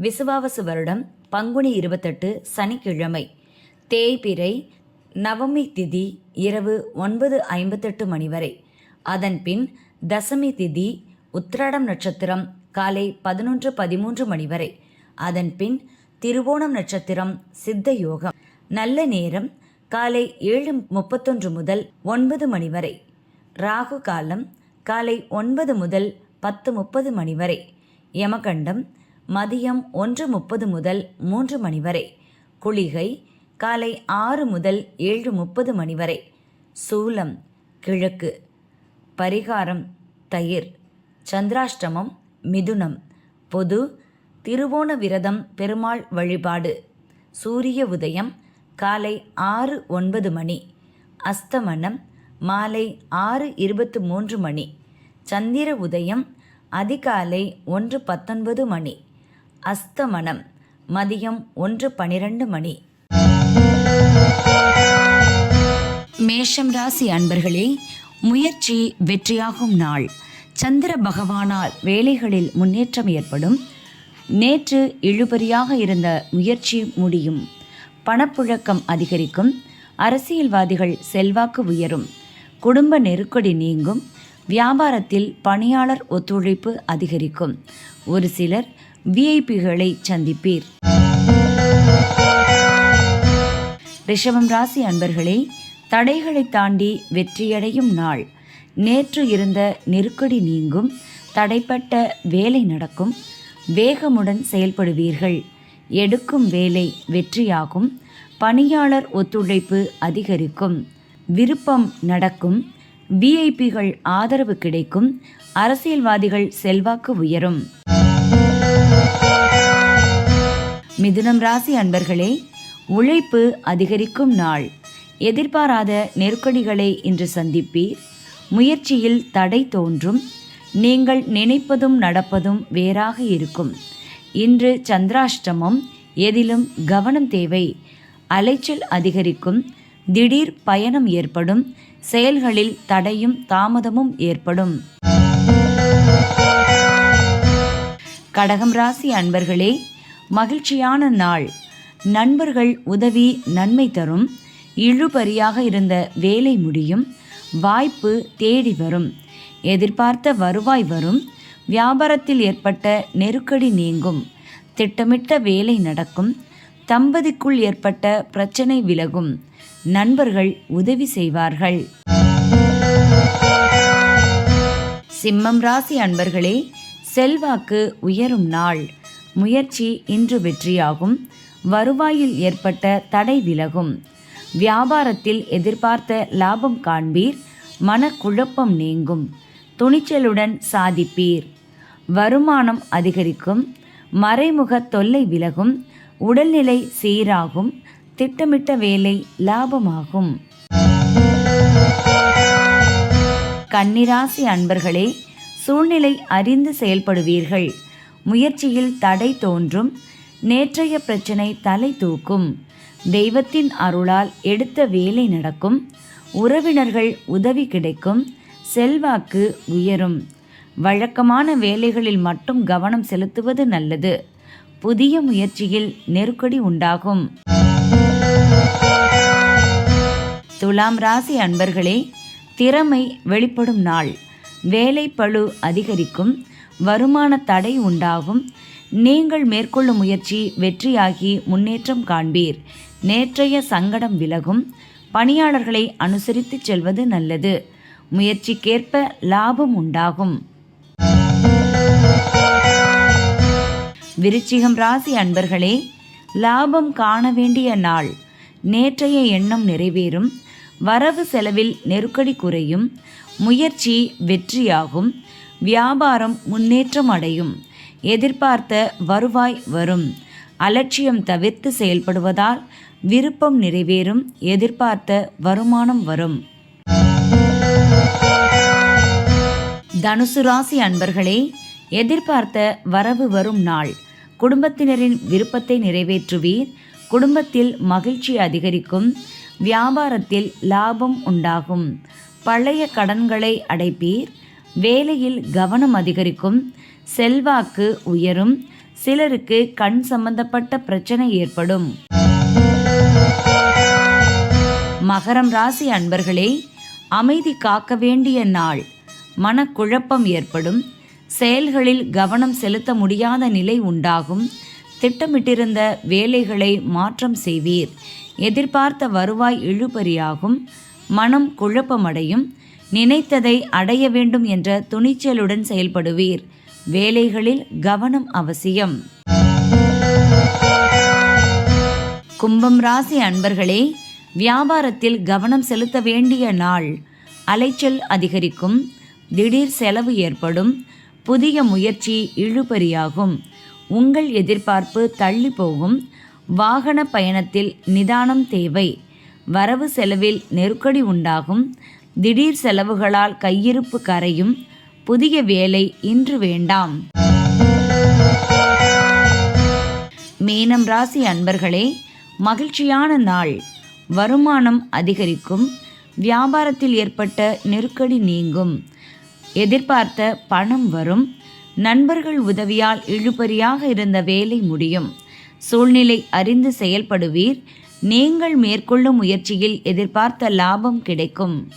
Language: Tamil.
விசுவாவசு வருடம் பங்குனி 28 சனிக்கிழமை, தேய்பிறை, நவமி திதி இரவு 9:58 மணி வரை. அதன்பின் தசமி திதி, உத்திராடம் நட்சத்திரம் காலை 11:13 மணி வரை. அதன்பின் திருவோணம் நட்சத்திரம், சித்த யோகம். நல்ல நேரம் காலை 7:31 முதல் 9 மணி வரை. ராகு காலம் காலை 9 முதல் 10:30 மணி வரை. யமகண்டம் மதியம் 1:30 முதல் 3 மணி வரை. குளிகை காலை 6 முதல் 7:30 மணி வரை. சூலம் கிழக்கு. பரிகாரம் தயிர். சந்திராஷ்டமம் மிதுனம். பொது திருவோண விரதம், பெருமாள் வழிபாடு. சூரிய உதயம் காலை 6:09 மணி. அஸ்தமனம் மாலை 6:23 மணி. சந்திர உதயம் அதிகாலை 1:19 மணி. அஸ்தமனம் மதியம் 1:12 மணி. மேஷம் ராசி அன்பர்களே, முயற்சி வெற்றியாகும் நாள். சந்திர பகவானால் வேலைகளில் முன்னேற்றம் ஏற்படும். நேற்று இழுபறியாக இருந்த முயற்சி முடியும். பணப்புழக்கம் அதிகரிக்கும். அரசியல்வாதிகள் செல்வாக்கு உயரும். குடும்ப நெருக்கடி நீங்கும். வியாபாரத்தில் பணியாளர் ஒத்துழைப்பு அதிகரிக்கும். ஒரு சிலர் விஐபிகளை சந்திப்பீர். ரிஷபம் ராசி அன்பர்களே, தடைகளை தாண்டி வெற்றியடையும் நாள். நேற்று இருந்த நெருக்கடி நீங்கும். தடைப்பட்ட வேலை நடக்கும். வேகமுடன் செயல்படுவீர்கள். எடுக்கும் வேலை வெற்றியாகும். பணியாளர் ஒத்துழைப்பு அதிகரிக்கும். விருப்பம் நடக்கும். விஐபிகள் ஆதரவு கிடைக்கும். அரசியல்வாதிகள் செல்வாக்கு உயரும். மிதுனம் ராசி அன்பர்களே, உழைப்பு அதிகரிக்கும் நாள். எதிர்பாராத நெருக்கடிகளை இன்று சந்திப்பீர். முயற்சியில் தடை தோன்றும். நீங்கள் நினைப்பதும் நடப்பதும் வேறாக இருக்கும். இன்று சந்திராஷ்டமம். எதிலும் கவனம் தேவை. அலைச்சல் அதிகரிக்கும். திடீர் பயணம் ஏற்படும். செயல்களில் தடையும் தாமதமும் ஏற்படும். கடகம் ராசி அன்பர்களே, மகிழ்ச்சியான நாள். நண்பர்கள் உதவி நன்மை தரும். இழுபறியாக இருந்த வேலை முடியும். வாய்ப்பு தேடி வரும். எதிர்பார்த்த வருவாய் வரும். வியாபாரத்தில் ஏற்பட்ட நெருக்கடி நீங்கும். திட்டமிட்ட வேலை நடக்கும். தம்பதிக்குள் ஏற்பட்ட பிரச்சனை விலகும். நண்பர்கள் உதவி செய்வார்கள். சிம்மம் ராசி அன்பர்களே, செல்வாக்கு உயரும் நாள். முயற்சி இன்று வெற்றியாகும். வருவாயில் ஏற்பட்ட தடை விலகும். வியாபாரத்தில் எதிர்பார்த்த லாபம் காண்பீர். மனக்குழப்பம் நீங்கும். துணிச்சலுடன் சாதிப்பீர். வருமானம் அதிகரிக்கும். மறைமுக தொல்லை விலகும். உடல்நிலை சீராகும். திட்டமிட்ட வேலை லாபமாகும். கன்னிராசி அன்பர்களே, சூழ்நிலை அறிந்து செயல்படுவீர்கள். முயற்சியில் தடை தோன்றும். நேற்றைய பிரச்சனை தலை தூக்கும். தெய்வத்தின் அருளால் எடுத்த வேலை நடக்கும். உறவினர்கள் உதவி கிடைக்கும். செல்வாக்கு உயரும். வழக்கமான வேலைகளில் மட்டும் கவனம் செலுத்துவது நல்லது. புதிய முயற்சியில் நெருக்கடி உண்டாகும். துலாம் ராசி அன்பர்களே, திறமை வெளிப்படும் நாள். வேலை பளு அதிகரிக்கும். வருமான தடை உண்டாகும். நீங்கள் மேற்கொள்ளும் முயற்சி வெற்றியாகி முன்னேற்றம் காண்பீர். நேற்றைய சங்கடம் விலகும். பணியாளர்களை அனுசரித்து செல்வது நல்லது. முயற்சிக்கேற்ப லாபம் உண்டாகும். விருச்சிகம் ராசி அன்பர்களே, லாபம் காண வேண்டிய நாள். நேற்றைய எண்ணம் நிறைவேறும். வரவு செலவில் நெருக்கடி குறையும். முயற்சி வெற்றியாகும். வியாபாரம் முன்னேற்றம் அடையும். எதிர்பார்த்த வருவாய் வரும். அலட்சியம் தவிர்த்து செயல்படுவதால் விருப்பம் நிறைவேறும். எதிர்பார்த்த வருமானம் வரும். தனுசு ராசி அன்பர்களே, எதிர்பார்த்த வரவு வரும் நாள். குடும்பத்தினரின் விருப்பத்தை நிறைவேற்றுவீர். குடும்பத்தில் மகிழ்ச்சி அதிகரிக்கும். வியாபாரத்தில் லாபம் உண்டாகும். பழைய கடன்களை அடைப்பீர். வேலையில் கவனம் அதிகரிக்கும். செல்வாக்கு உயரும். சிலருக்கு கண் சம்பந்தப்பட்ட பிரச்சனை ஏற்படும். மகரம் ராசி அன்பர்களே, அமைதி காக்க வேண்டிய நாள். மனக்குழப்பம் ஏற்படும். செயல்களில் கவனம் செலுத்த முடியாத நிலை உண்டாகும். திட்டமிட்டிருந்த வேலைகளை மாற்றம் செய்வீர். எதிர்பார்த்த வருவாய் இழுபறியாகும். மனம் குழப்பமடையும். நினைத்ததை அடைய வேண்டும் என்ற துணிச்சலுடன் செயல்படுவீர். வேலைகளில் கவனம் அவசியம். கும்பம் ராசி அன்பர்களே, வியாபாரத்தில் கவனம் செலுத்த வேண்டிய நாள். அலைச்சல் அதிகரிக்கும். திடீர் செலவு ஏற்படும். புதிய முயற்சி இழுபறியாகும். உங்கள் எதிர்பார்ப்பு தள்ளி போகும். வாகன பயணத்தில் நிதானம் தேவை. வரவு செலவில் நெருக்கடி உண்டாகும். திடீர் செலவுகளால் கையிருப்பு கரையும். புதிய வேலை இன்று வேண்டாம். மீனம் ராசி அன்பர்களே, மகிழ்ச்சியான நாள். வருமானம் அதிகரிக்கும். வியாபாரத்தில் ஏற்பட்ட நெருக்கடி நீங்கும். எதிர்பார்த்த பணம் வரும். நண்பர்கள் உதவியால் இழுபறியாக இருந்த வேலை முடியும். சூழ்நிலை அறிந்து செயல்படுவீர். நீங்கள் மேற்கொள்ளும் முயற்சியில் எதிர்பார்த்த லாபம் கிடைக்கும்.